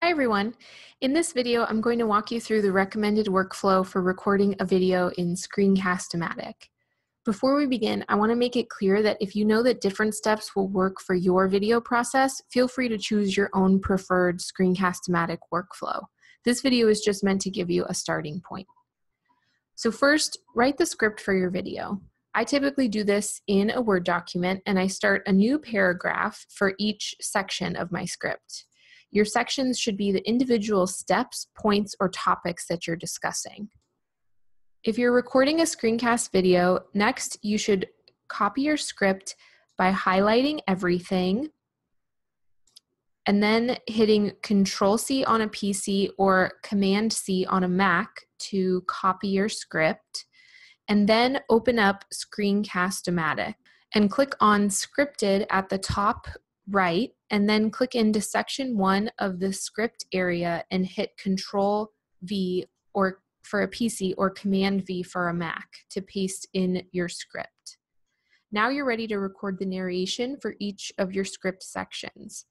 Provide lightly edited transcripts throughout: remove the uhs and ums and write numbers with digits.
Hi everyone. In this video, I'm going to walk you through the recommended workflow for recording a video in Screencast-O-Matic. Before we begin, I want to make it clear that if you know that different steps will work for your video process, feel free to choose your own preferred Screencast-O-Matic workflow. This video is just meant to give you a starting point. So first, write the script for your video. I typically do this in a Word document, and I start a new paragraph for each section of my script. Your sections should be the individual steps, points, or topics that you're discussing. If you're recording a screencast video, next you should copy your script by highlighting everything and then hitting Control-C on a PC or Command-C on a Mac to copy your script, and then open up Screencast-O-Matic and click on Scripted at the top right, and then click into section 1 of the script area and hit Control-V or for a PC or Command-V for a Mac to paste in your script. Now you're ready to record the narration for each of your script sections.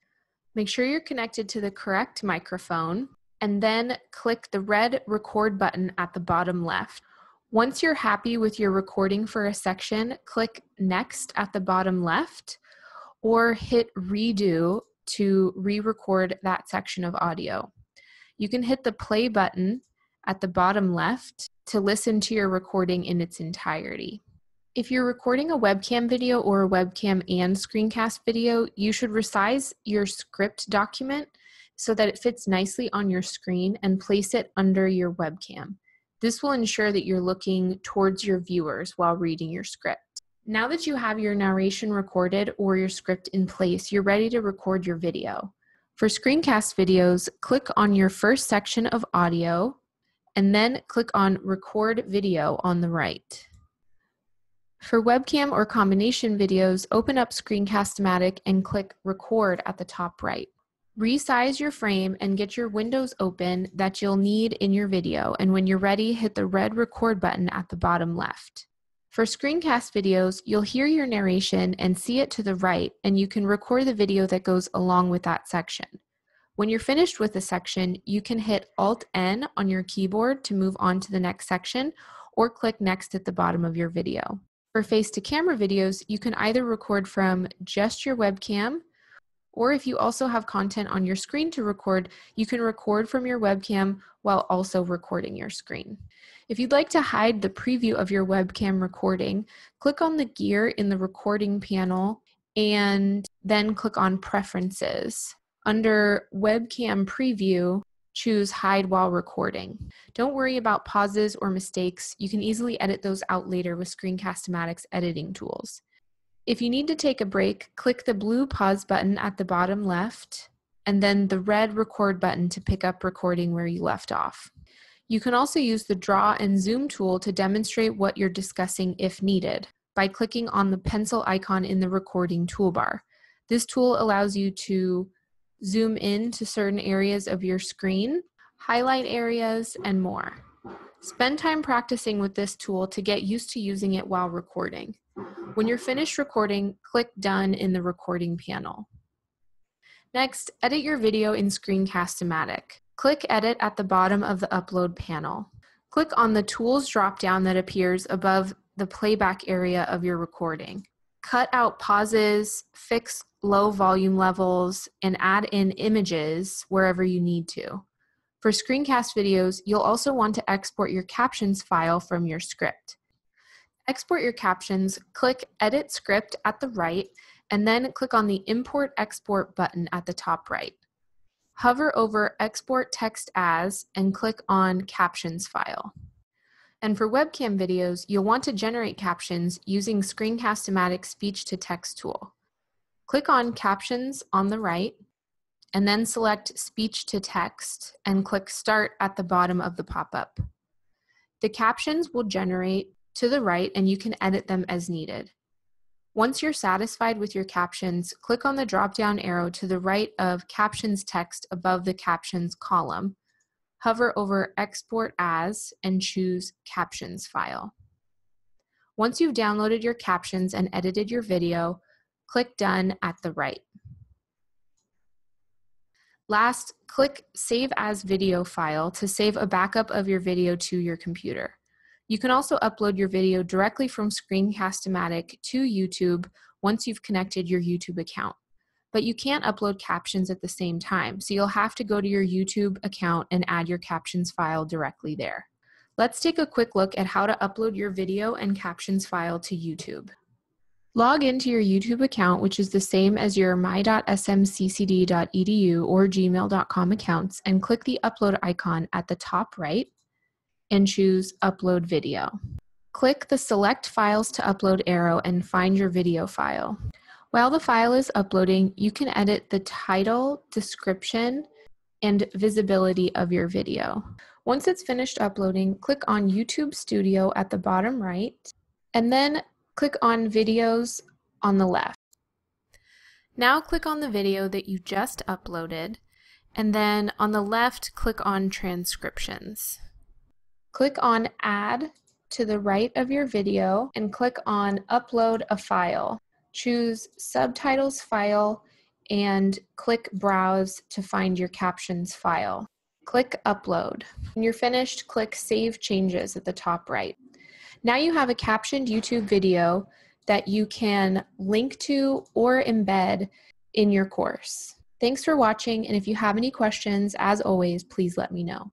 Make sure you're connected to the correct microphone and then click the red record button at the bottom left. Once you're happy with your recording for a section, click Next at the bottom left or hit Redo to re-record that section of audio. You can hit the play button at the bottom left to listen to your recording in its entirety. If you're recording a webcam video or a webcam and screencast video, you should resize your script document so that it fits nicely on your screen and place it under your webcam. This will ensure that you're looking towards your viewers while reading your script. Now that you have your narration recorded or your script in place, you're ready to record your video. For screencast videos, click on your first section of audio and then click on Record Video on the right. For webcam or combination videos, open up Screencast-O-Matic and click Record at the top right. Resize your frame and get your windows open that you'll need in your video, and when you're ready, hit the red record button at the bottom left. For screencast videos, you'll hear your narration and see it to the right, and you can record the video that goes along with that section. When you're finished with a section, you can hit Alt-N on your keyboard to move on to the next section, or click Next at the bottom of your video. For face-to-camera videos, you can either record from just your webcam, or if you also have content on your screen to record, you can record from your webcam while also recording your screen. If you'd like to hide the preview of your webcam recording, click on the gear in the recording panel and then click on Preferences. Under Webcam Preview, choose Hide While Recording. Don't worry about pauses or mistakes. You can easily edit those out later with Screencast-O-Matic's editing tools. If you need to take a break, click the blue pause button at the bottom left and then the red record button to pick up recording where you left off. You can also use the draw and zoom tool to demonstrate what you're discussing if needed by clicking on the pencil icon in the recording toolbar. This tool allows you to zoom in to certain areas of your screen, highlight areas, and more. Spend time practicing with this tool to get used to using it while recording. When you're finished recording, click Done in the recording panel. Next, edit your video in Screencast-O-Matic. Click Edit at the bottom of the Upload panel. Click on the Tools drop-down that appears above the playback area of your recording. Cut out pauses, fix low volume levels, and add in images wherever you need to. For screencast videos, you'll also want to export your captions file from your script. Export your captions, click Edit Script at the right, and then click on the Import Export button at the top right. Hover over Export Text As and click on Captions File. And for webcam videos, you'll want to generate captions using Screencast-O-Matic's Speech-to-Text tool. Click on Captions on the right, and then select Speech-to-Text and click Start at the bottom of the pop-up. The captions will generate to the right and you can edit them as needed. Once you're satisfied with your captions, click on the drop-down arrow to the right of Captions text above the Captions column. Hover over Export As and choose Captions File. Once you've downloaded your captions and edited your video, click Done at the right. Last, click Save as Video File to save a backup of your video to your computer. You can also upload your video directly from Screencast-O-Matic to YouTube once you've connected your YouTube account. But you can't upload captions at the same time, so you'll have to go to your YouTube account and add your captions file directly there. Let's take a quick look at how to upload your video and captions file to YouTube. Log into your YouTube account, which is the same as your my.smccd.edu or gmail.com accounts, and click the upload icon at the top right and choose Upload Video. Click the Select Files to Upload arrow and find your video file. While the file is uploading, you can edit the title, description, and visibility of your video. Once it's finished uploading, click on YouTube Studio at the bottom right, and then click on Videos on the left. Now click on the video that you just uploaded, and then on the left, click on Transcriptions. Click on Add to the right of your video and click on Upload a File. Choose Subtitles File and click Browse to find your captions file. Click Upload. When you're finished, click Save Changes at the top right. Now you have a captioned YouTube video that you can link to or embed in your course. Thanks for watching, and if you have any questions, as always, please let me know.